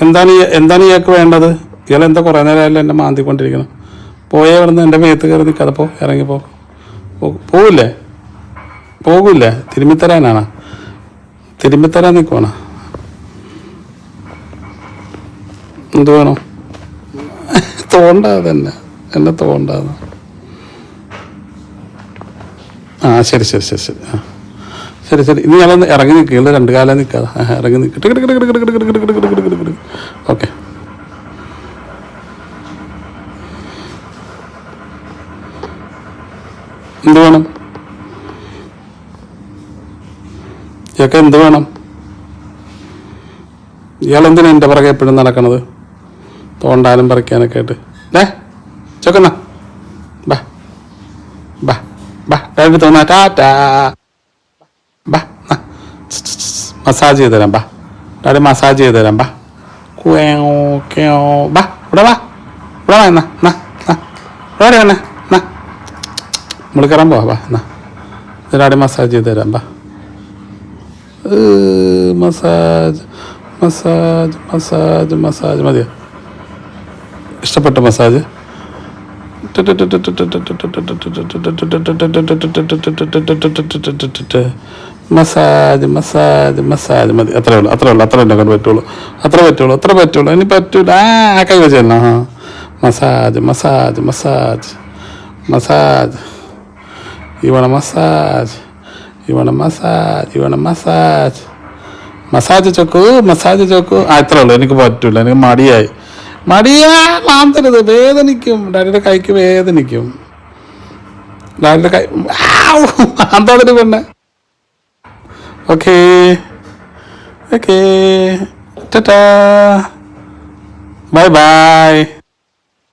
എന്താണ് ഇയാൾക്ക് വേണ്ടത്? ഇയാൾ എന്താ കുറേ നേരമായാലും എന്നെ മാന്തിക്കൊണ്ടിരിക്കണം. പോയേ ഇവിടുന്ന് എൻ്റെ മേത്ത് കയറി നിൽക്കാതെ പോ, ഇറങ്ങിപ്പോ. പോകൂല്ലേ? തിരുമ്മിത്തരാനാണോ? തിരുമ്മിത്തരാൻ നിൽക്കുവാണോ? എന്ത് വേണം? തോണ്ടാതെ തന്നെ എന്നെ തോണ്ടാതെ. ആ ശരി ശരി ശരി ശരി ആ ശരി ശരി. ഇനി ഞാനൊന്ന് ഇറങ്ങി നിൽക്കുക, രണ്ട് കാലം നിൽക്കാതെ ഇറങ്ങി നിൽക്കട്ടെ. ഓക്കെ. എന്ത് വേണം? ഇയാൾക്ക് എന്ത് വേണം? ഇയാളെന്തിനാ എൻ്റെ പുറകെ എപ്പോഴും നടക്കണത്? തോണ്ടാനും പറിക്കാനൊക്കെ ആയിട്ട്. ചോക്കന്ന ബാ ബാ ബാ തോന്നാ ടാറ്റാ. ബാ മസാജ് ചെയ്ത് തരാം. ബാ ഡാഡി മസാജ് ചെയ്ത് തരാം. ബാ ബാ ഇവിടെ വാ, ഇവിടെ വാ. ഇവിടെ വന്നെ നമ്മൾ കയറാൻ പോവാ. ബാ ഡാഡി മസാജ് ചെയ്ത് തരാം. ബാ മസാജ് മസാജ് മസാജ് മസാജ് മതിയോ? ഇഷ്ടപ്പെട്ട മസാജ്? മസാജ് മസാജ് മസാജ് മതി. അത്രേ ഉള്ളൂ അത്ര എന്നെ കൊണ്ട് പറ്റുള്ളൂ. അത്ര പറ്റുള്ളൂ. ഇനി പറ്റൂല. കൈ വെച്ച് തന്നെ. Massage massage massage massage. ഇവണ മസാജ് മസാജ് ചോക്കു. അത്രേ ഉള്ളൂ. എനിക്ക് പറ്റൂല. എനിക്ക് മടിയായി. മാന്തരുത്, വേദനിക്കും. ഡാഡിയുടെ കൈക്ക് വേദനിക്കും. ഡാഡിയുടെ കൈ മാന്താതിന് പെണ്ണെ. Okay tata bye.